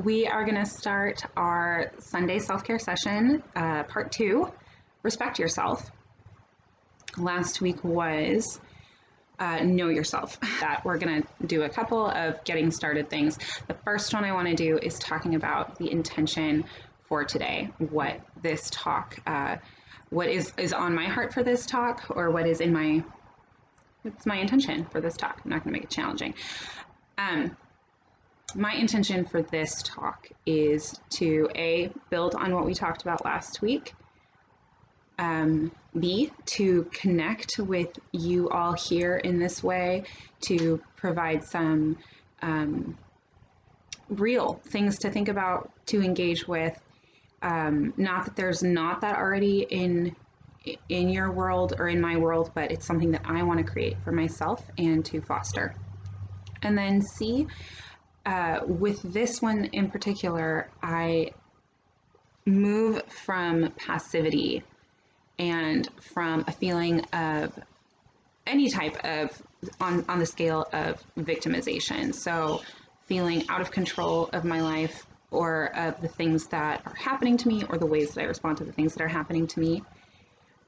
we are going to start our Sunday self-care session, part 2, Respect Yourself. Last week was Know Yourself. That we're going to do a couple of getting started things. The first one I want to do is talking about the intention for today, what this talk, what is on my heart for this talk, or what is in what's my intention for this talk. I'm not going to make it challenging. My intention for this talk is to A, build on what we talked about last week, B, to connect with you all here in this way, to provide some real things to think about, to engage with. Not that there's not that already in your world or in my world, but it's something that I want to create for myself and to foster. And then C, with this one in particular, I move from passivity and from a feeling of any type of, on the scale of victimization. So feeling out of control of my life or of the things that are happening to me or the ways that I respond to the things that are happening to me.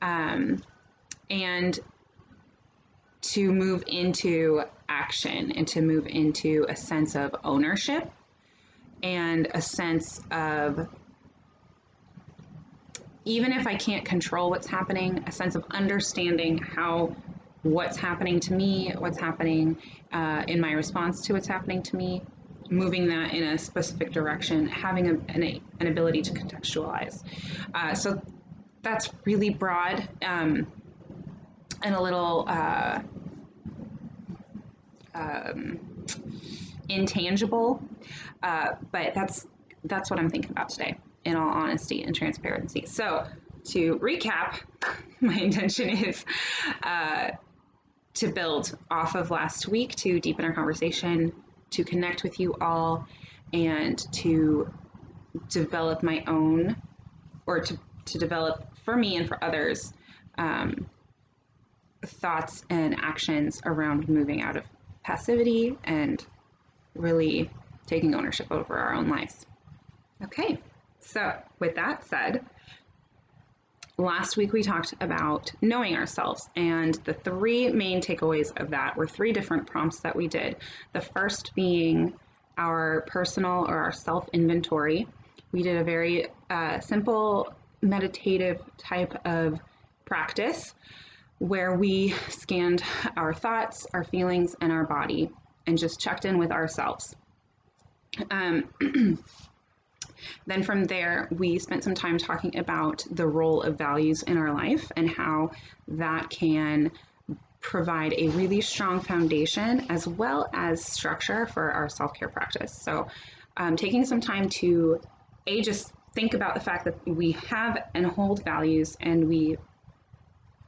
And to move into action and to move into a sense of ownership and a sense of, even if I can't control what's happening, a sense of understanding what's happening to me, what's happening in my response to what's happening to me, moving that in a specific direction, having an ability to contextualize. So that's really broad and a little intangible, but that's what I'm thinking about today, in all honesty and transparency. So to recap, my intention is to build off of last week, to deepen our conversation, to connect with you all, and to develop my own, or to develop for me and for others, thoughts and actions around moving out of passivity and really taking ownership over our own lives. Okay, so with that said, last week we talked about knowing ourselves, and the 3 main takeaways of that were 3 different prompts that we did. The first being our personal or our self-inventory. We did a very simple meditative type of practice where we scanned our thoughts, our feelings, and our body and just checked in with ourselves. Then from there, we spent some time talking about the role of values in our life and how that can provide a really strong foundation as well as structure for our self-care practice. So taking some time to just think about the fact that we have and hold values, and we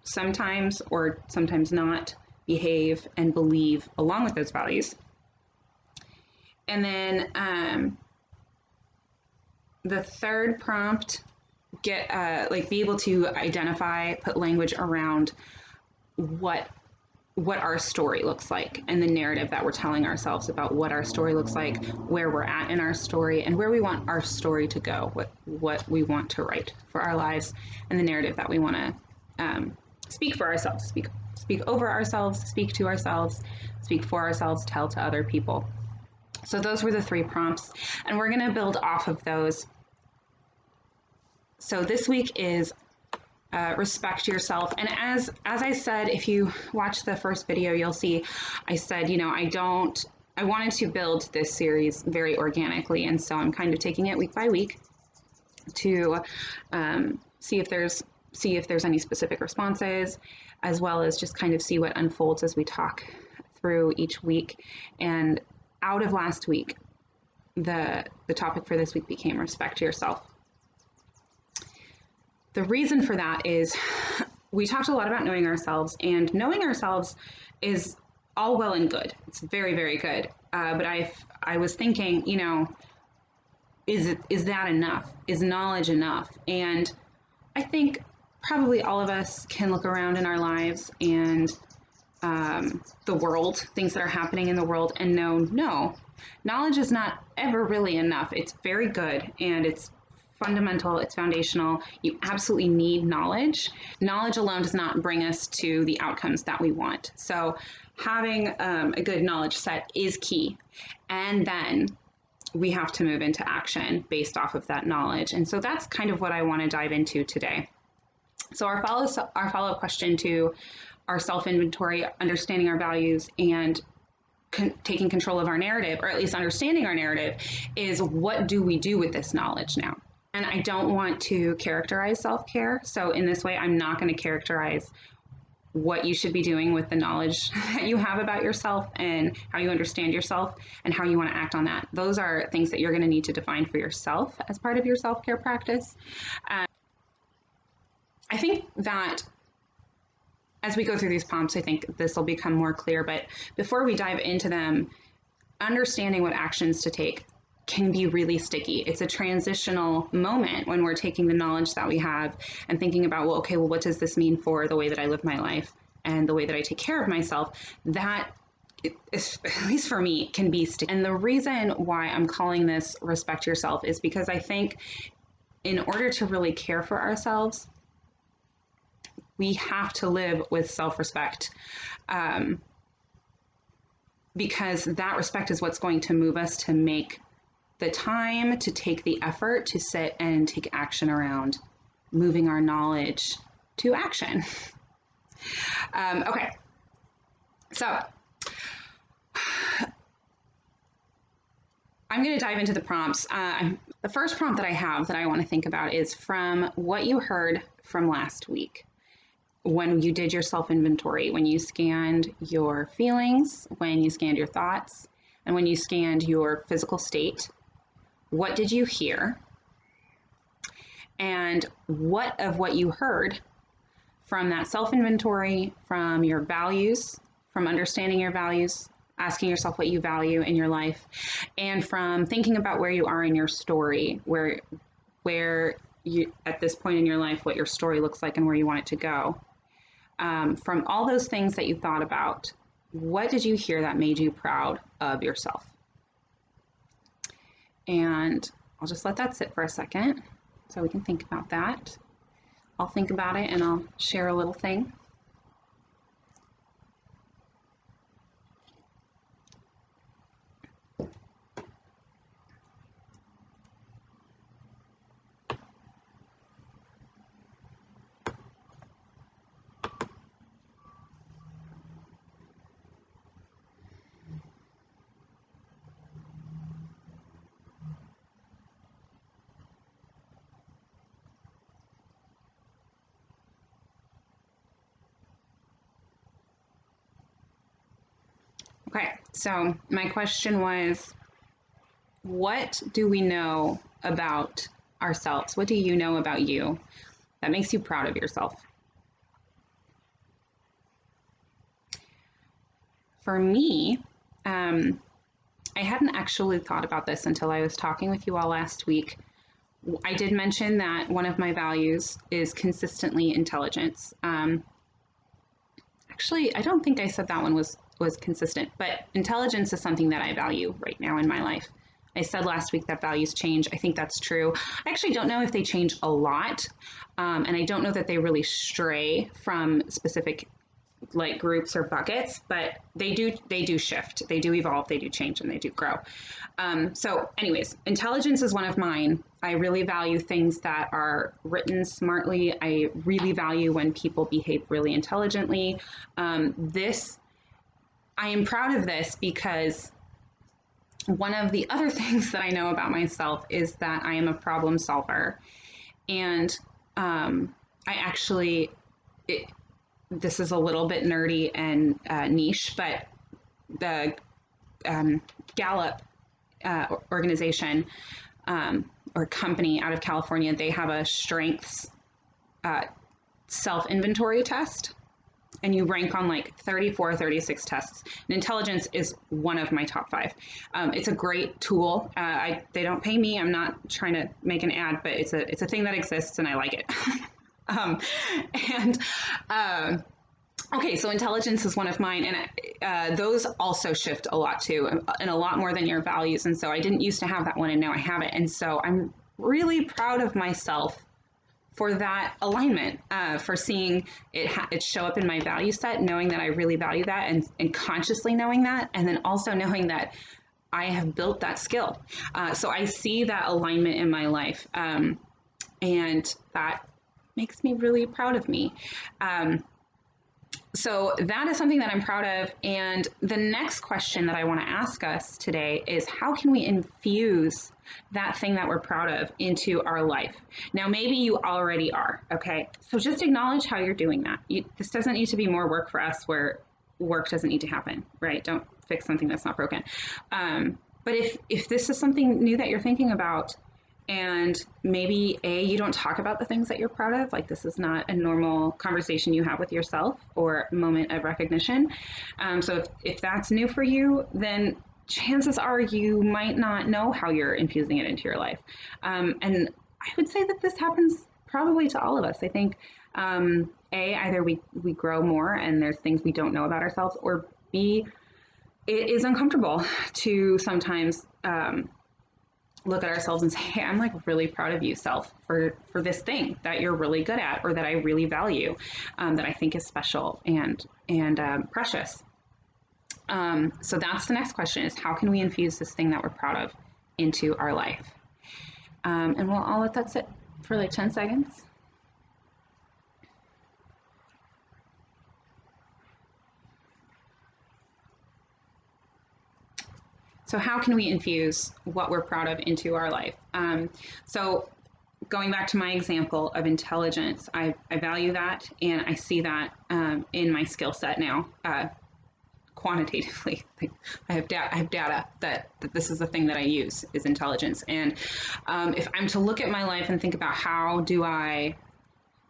sometimes or sometimes not behave and believe along with those values. And then the third prompt, be able to identify, put language around what our story looks like and the narrative that we're telling ourselves about what our story looks like, where we're at in our story, and where we want our story to go, what we want to write for our lives, and the narrative that we want to speak for ourselves, speak over ourselves, speak to ourselves, speak for ourselves, tell to other people. So those were the 3 prompts, and we're going to build off of those. So this week is respect yourself. And as I said, if you watch the first video, you'll see I said, I wanted to build this series very organically. And so I'm kind of taking it week by week to see if there's any specific responses, as well as just kind of see what unfolds as we talk through each week. And out of last week, the topic for this week became respect yourself. The reason for that is we talked a lot about knowing ourselves, and knowing ourselves is all well and good. It's very, very good. But I was thinking, is that enough? Is knowledge enough? And I think probably all of us can look around in our lives and the world, things that are happening in the world, and know, no, knowledge is not ever really enough. It's very good and it's fundamental, it's foundational. You absolutely need knowledge. Knowledge alone does not bring us to the outcomes that we want. So having a good knowledge set is key. And then we have to move into action based off of that knowledge. And so that's kind of what I want to dive into today. So our follow-up question to our self-inventory, understanding our values, and taking control of our narrative, or at least understanding our narrative, is what do we do with this knowledge now? And I don't want to characterize self-care. So in this way, I'm not going to characterize what you should be doing with the knowledge that you have about yourself and how you understand yourself and how you want to act on that. Those are things that you're going to need to define for yourself as part of your self-care practice. I think that as we go through these prompts, I think this will become more clear. But before we dive into them, understanding what actions to take can be really sticky. It's a transitional moment when we're taking the knowledge that we have and thinking about, well, okay, well, what does this mean for the way that I live my life and the way that I take care of myself? That, at least for me, can be sticky. And the reason why I'm calling this Respect Yourself is because I think in order to really care for ourselves, we have to live with self-respect, because that respect is what's going to move us to make the time, to take the effort to sit and take action around moving our knowledge to action. Okay, so I'm going to dive into the prompts. The first prompt that I have that I want to think about is from what you heard from last week. When you did your self-inventory, when you scanned your feelings, when you scanned your thoughts, and when you scanned your physical state, what did you hear? And what of what you heard from that self-inventory, from your values, from understanding your values, asking yourself what you value in your life, and from thinking about where you are in your story, where you, at this point in your life, what your story looks like and where you want it to go. From all those things that you thought about, what did you hear that made you proud of yourself? And I'll just let that sit for a second so we can think about that. I'll think about it and I'll share a little thing. Okay, so my question was, what do we know about ourselves? What do you know about you that makes you proud of yourself? For me, I hadn't actually thought about this until I was talking with you all last week. I did mention that one of my values is consistently intelligence. Actually, I don't think I said that one was consistent, but intelligence is something that I value right now in my life. I said last week that values change. I think that's true. I actually don't know if they change a lot, and I don't know that they really stray from specific like groups or buckets, but they do shift, they do evolve, they do change, and they do grow. So anyways, intelligence is one of mine. I really value things that are written smartly. I really value when people behave really intelligently. I am proud of this because one of the other things that I know about myself is that I am a problem solver. And this is a little bit nerdy and niche, but the Gallup organization or company out of California, they have a strengths self-inventory test. And you rank on like 34, 36 tests. And intelligence is one of my top 5. It's a great tool. They don't pay me. I'm not trying to make an ad, but it's a thing that exists and I like it. Okay, so intelligence is one of mine, and those also shift a lot too, and a lot more than your values. And so I didn't used to have that one, and now I have it. And so I'm really proud of myself for that alignment, for seeing it show up in my value set, knowing that I really value that, and consciously knowing that, and then also knowing that I have built that skill. So I see that alignment in my life, and that makes me really proud of me. So that is something that I'm proud of. And the next question that I want to ask us today is, how can we infuse that thing that we're proud of into our life? Now, maybe you already are, okay? So just acknowledge how you're doing that. This doesn't need to be more work for us where work doesn't need to happen, right? Don't fix something that's not broken. But if this is something new that you're thinking about, and maybe you don't talk about the things that you're proud of, like this is not a normal conversation you have with yourself or moment of recognition. So if that's new for you, then chances are you might not know how you're infusing it into your life. And I would say that this happens probably to all of us. I think either we grow more and there's things we don't know about ourselves, or B, it is uncomfortable to sometimes look at ourselves and say, hey, I'm like really proud of you, self, for this thing that you're really good at, or that I really value, that I think is special and precious. So that's the next question, is how can we infuse this thing that we're proud of into our life? And I'll let that sit for like 10 seconds. So how can we infuse what we're proud of into our life? So going back to my example of intelligence, I value that, and I see that in my skill set now, quantitatively. I have data that this is the thing that I use, is intelligence. And if I'm to look at my life and think about how do I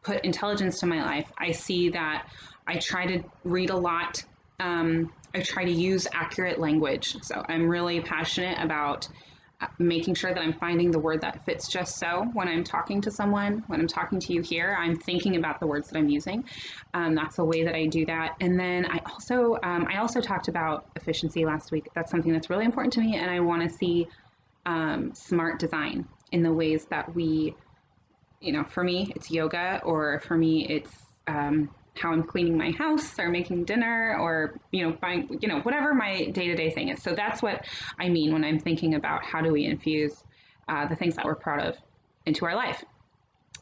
put intelligence to my life, I see that I try to read a lot. I try to use accurate language. So I'm really passionate about making sure that I'm finding the word that fits just so when I'm talking to someone, when I'm talking to you here, I'm thinking about the words that I'm using. That's a way that I do that. And then I also talked about efficiency last week. That's something that's really important to me, and I want to see smart design in the ways that we, for me, it's yoga, or for me, it's how I'm cleaning my house or making dinner, or, buying, whatever my day-to-day thing is. So that's what I mean when I'm thinking about how do we infuse the things that we're proud of into our life.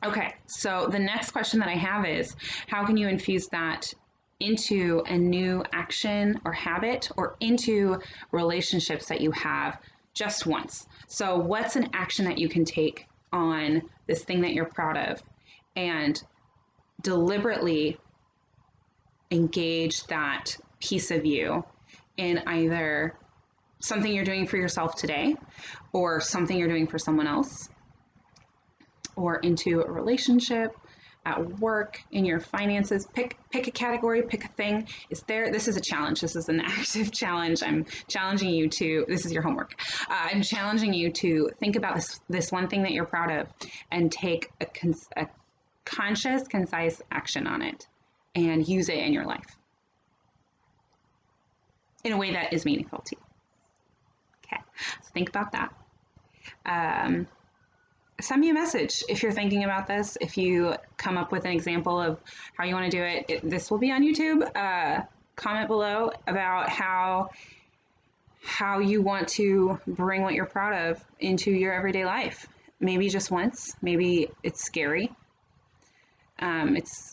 Okay, so the next question that I have is, how can you infuse that into a new action or habit, or into relationships that you have just once? So what's an action that you can take on this thing that you're proud of, and deliberately engage that piece of you in either something you're doing for yourself today, or something you're doing for someone else, or into a relationship, at work, in your finances. Pick a category, pick a thing. This is a challenge. This is an active challenge. I'm challenging you to, this is your homework. I'm challenging you to think about this one thing that you're proud of, and take a conscious, concise action on it, and use it in your life in a way that is meaningful to you. Okay, so think about that. Send me a message if you're thinking about this. If you come up with an example of how you want to do it, this will be on YouTube. Comment below about how you want to bring what you're proud of into your everyday life. Maybe just once. Maybe it's scary.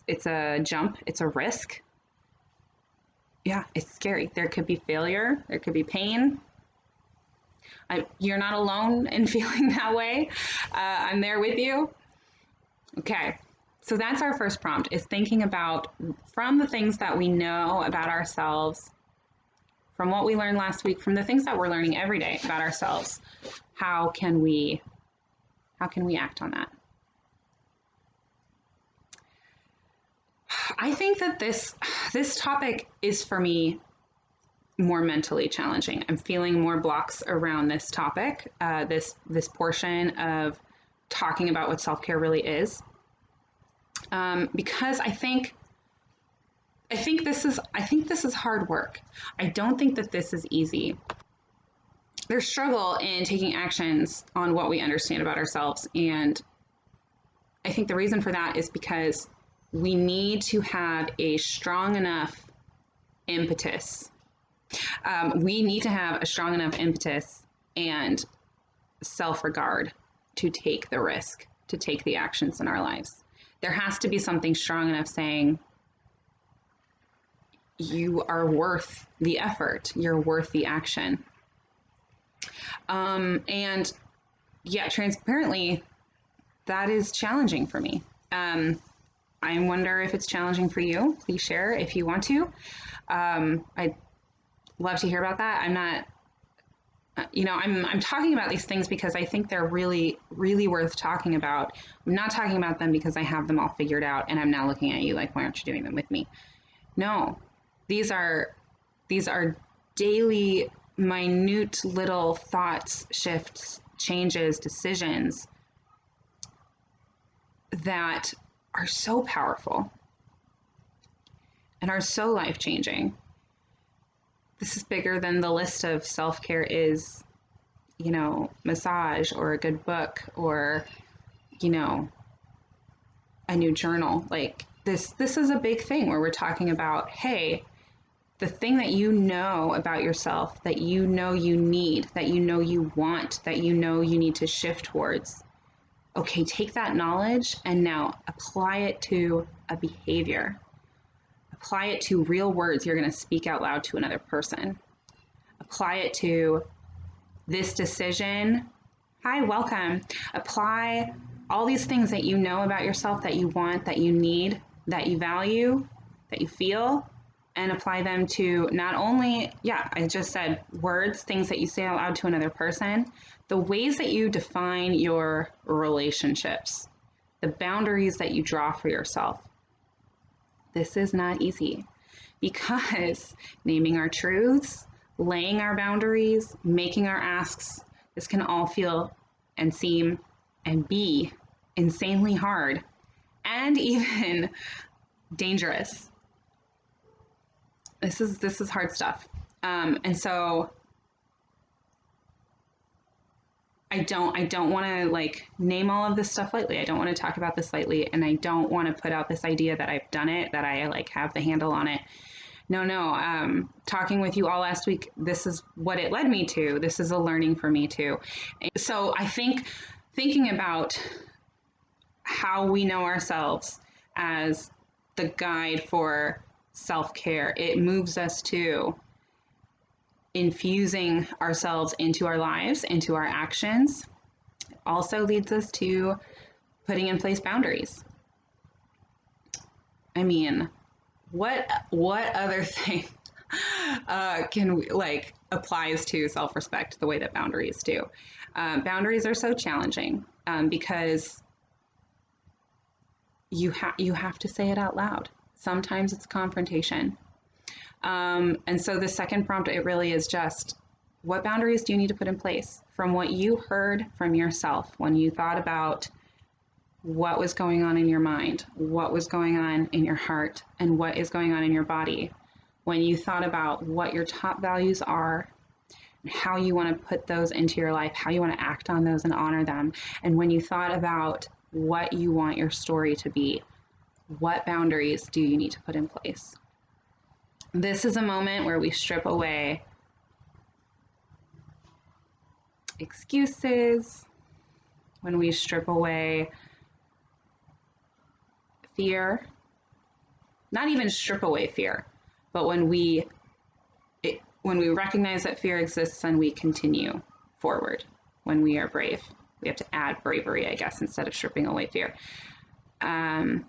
It's a jump. It's a risk. Yeah, it's scary. There could be failure. There could be pain. You're not alone in feeling that way. I'm there with you. Okay, so that's our first prompt, is thinking about, from the things that we know about ourselves, from what we learned last week, from the things that we're learning every day about ourselves, how can we act on that? I think that this topic is, for me, more mentally challenging. I'm feeling more blocks around this topic, this portion of talking about what self-care really is, because I think I think this is hard work. I don't think that this is easy. There's struggle in taking actions on what we understand about ourselves, and I think the reason for that is because we need to have a strong enough impetus. We need to have a strong enough impetus and self-regard to take the risk, to take the actions in our lives. There has to be something strong enough saying, you are worth the effort, you're worth the action. And yeah, transparently, that is challenging for me. I wonder if it's challenging for you. Please share if you want to. I'd love to hear about that. I'm not, I'm talking about these things because I think they're really, really worth talking about. I'm not talking about them because I have them all figured out and I'm now looking at you like, why aren't you doing them with me? No, these are daily, minute little thoughts, shifts, changes, decisions that are so powerful and are so life-changing. This is bigger than the list of self-care is, massage or a good book or, a new journal. Like this is a big thing where we're talking about, hey, the thing that you know about yourself, that you know you need, that you know you want, that you know you need to shift towards. Okay, take that knowledge and now apply it to a behavior. Apply it to real words you're going to speak out loud to another person. Apply it to this decision. Hi, welcome. Apply all these things that you know about yourself, that you want, that you need, that you value, that you feel, and apply them to not only, I just said words, things that you say out loud to another person, the ways that you define your relationships, the boundaries that you draw for yourself. This is not easy because naming our truths, laying our boundaries, making our asks, this can all feel and seem and be insanely hard and even dangerous. This is hard stuff. And so I don't want to name all of this stuff lightly. I don't want to talk about this lightly, and I don't want to put out this idea that I've done it, that I have the handle on it. No. Talking with you all last week, this is what it led me to. This is a learning for me too. So I think thinking about how we know ourselves as the guide for self-care, it moves us to infusing ourselves into our lives, into our actions. It also leads us to putting in place boundaries. I mean, what other thing can we, applies to self-respect the way that boundaries do? Boundaries are so challenging because you have to say it out loud. Sometimes it's confrontation. And so the second prompt, it really is just, what boundaries do you need to put in place from what you heard from yourself when you thought about what was going on in your mind, what was going on in your heart, and what is going on in your body, when you thought about what your top values are and how you want to put those into your life, how you want to act on those and honor them, and when you thought about what you want your story to be, what boundaries do you need to put in place? This is a moment where we strip away excuses, when we strip away fear, not even strip away fear, but when we recognize that fear exists and we continue forward, when we are brave. We have to add bravery, I guess, instead of stripping away fear. In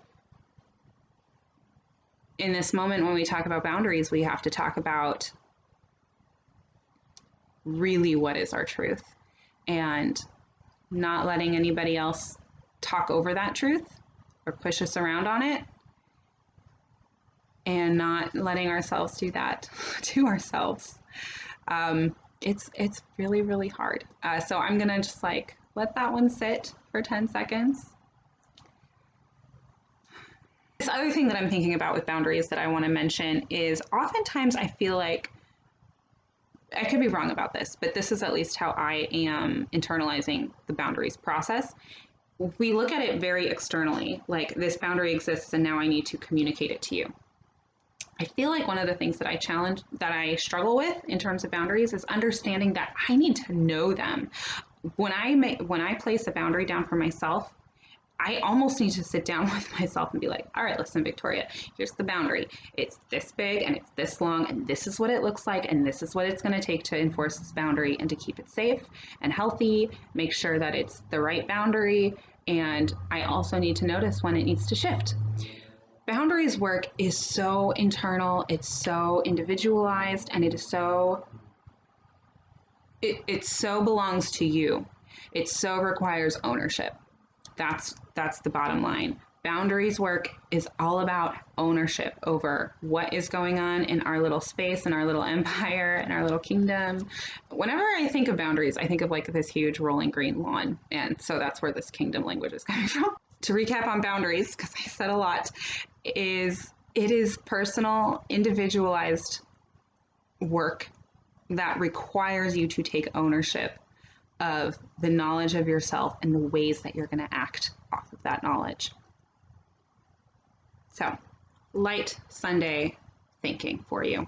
this moment, when we talk about boundaries, we have to talk about really what is our truth and not letting anybody else talk over that truth or push us around on it, and not letting ourselves do that to ourselves. It's really, really hard. So I'm gonna just let that one sit for 10 seconds. This other thing that I'm thinking about with boundaries that I want to mention is oftentimes I feel like, I could be wrong about this, but this is at least how I am internalizing the boundaries process. We look at it very externally, like this boundary exists and now I need to communicate it to you. I feel like one of the things that I struggle with in terms of boundaries is understanding that I need to know them. When I place a boundary down for myself, I almost need to sit down with myself and be like, all right, listen, Victoria, here's the boundary. It's this big and it's this long, and this is what it looks like, and this is what it's going to take to enforce this boundary and to keep it safe and healthy, make sure that it's the right boundary, and I also need to notice when it needs to shift. Boundaries work is so internal, it's so individualized, and it so belongs to you. It so requires ownership. That's the bottom line. Boundaries work is all about ownership over what is going on in our little space, in our little empire, in our little kingdom. Whenever I think of boundaries, I think of like this huge rolling green lawn. And so that's where this kingdom language is coming from. To recap on boundaries, because I said a lot, it is personal, individualized work that requires you to take ownership of the knowledge of yourself and the ways that you're going to act off of that knowledge. So, light Sunday thinking for you.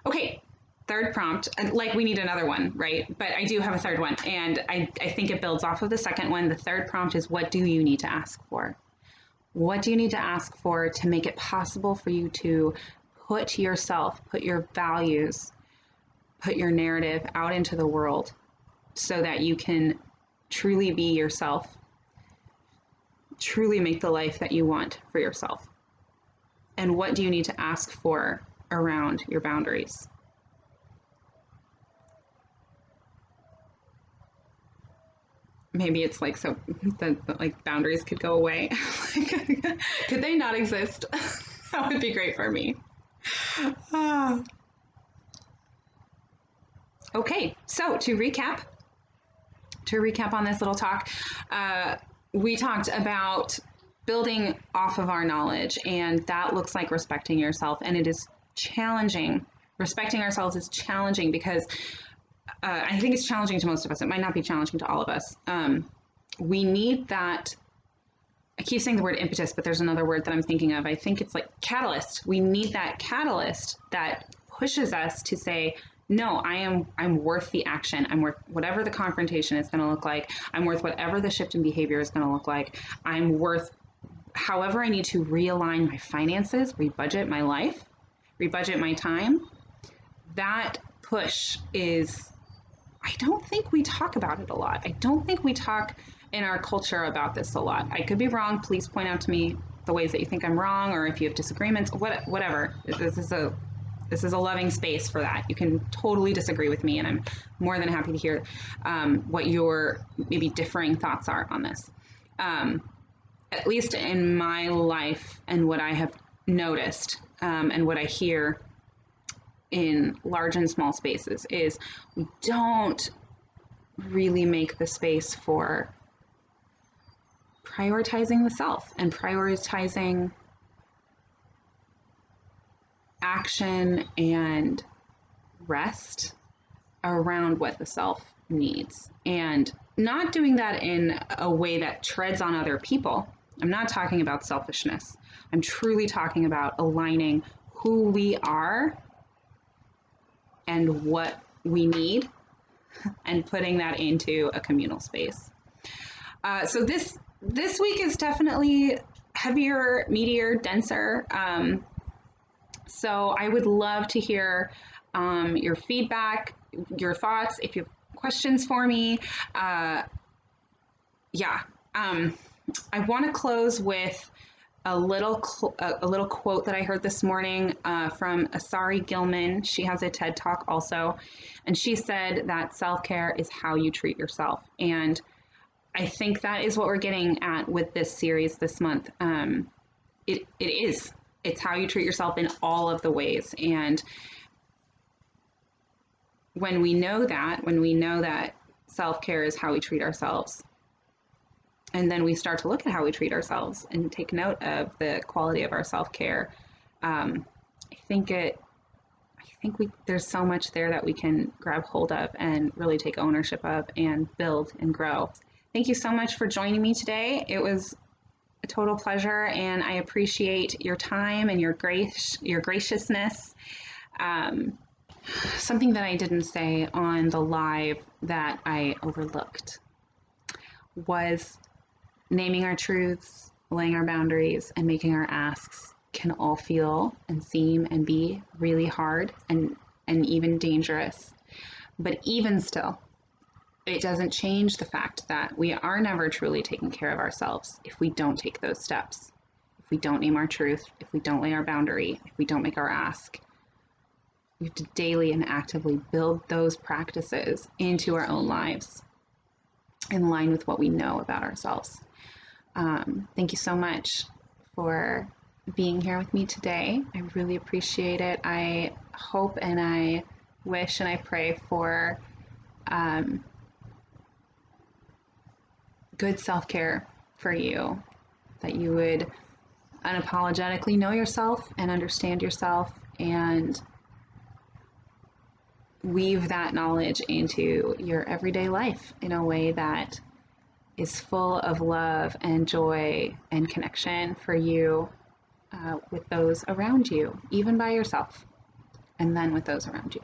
Okay, third prompt. Like, we need another one, right? But I do have a third one, and I think it builds off of the second one. The third prompt is, what do you need to ask for? What do you need to ask for to make it possible for you to put yourself, put your values, put your narrative out into the world so that you can truly be yourself, truly make the life that you want for yourself? And what do you need to ask for around your boundaries? Maybe it's like, so that like boundaries could go away. Could they not exist? That would be great for me. Okay, so to recap on this little talk, we talked about building off of our knowledge, and that looks like respecting yourself, and it is challenging. Respecting ourselves is challenging because I think it's challenging to most of us. It might not be challenging to all of us. We need that. I keep saying the word impetus, but there's another word that I'm thinking of. I think it's like catalyst. We need that catalyst that pushes us to say, no, I'm worth the action. I'm worth whatever the confrontation is going to look like. I'm worth whatever the shift in behavior is going to look like. I'm worth however I need to realign my finances, rebudget my life, rebudget my time. That push is, I don't think we talk about it a lot. I don't think we talk in our culture about this a lot. I could be wrong. Please point out to me the ways that you think I'm wrong, or if you have disagreements, whatever. This is a loving space for that. You can totally disagree with me, and I'm more than happy to hear what your maybe differing thoughts are on this. At least in my life and what I have noticed and what I hear in large and small spaces is we don't really make the space for prioritizing the self and prioritizing action and rest around what the self needs, and not doing that in a way that treads on other people. I'm not talking about selfishness. I'm truly talking about aligning who we are and what we need and putting that into a communal space. So this week is definitely heavier, meatier, denser. So I would love to hear your feedback, your thoughts, if you have questions for me. I want to close with a little quote that I heard this morning from Asari Gilman. She has a TED Talk also, and she said that self-care is how you treat yourself. And I think that is what we're getting at with this series this month. It is. It's how you treat yourself in all of the ways. And when we know that self-care is how we treat ourselves, And then we start to look at how we treat ourselves and take note of the quality of our self-care. I think there's so much there that we can grab hold of and really take ownership of and build and grow. Thank you so much for joining me today. It was a total pleasure, and I appreciate your time and your graciousness. Something that I didn't say on the live that I overlooked was naming our truths, laying our boundaries, and making our asks can all feel and seem and be really hard and even dangerous. But even still, it doesn't change the fact that we are never truly taking care of ourselves if we don't take those steps, if we don't name our truth, if we don't lay our boundary, if we don't make our ask. We have to daily and actively build those practices into our own lives in line with what we know about ourselves. Thank you so much for being here with me today. I really appreciate it. I hope and I wish and I pray for good self-care for you, that you would unapologetically know yourself and understand yourself and weave that knowledge into your everyday life in a way that is full of love and joy and connection for you with those around you, even by yourself, and then with those around you.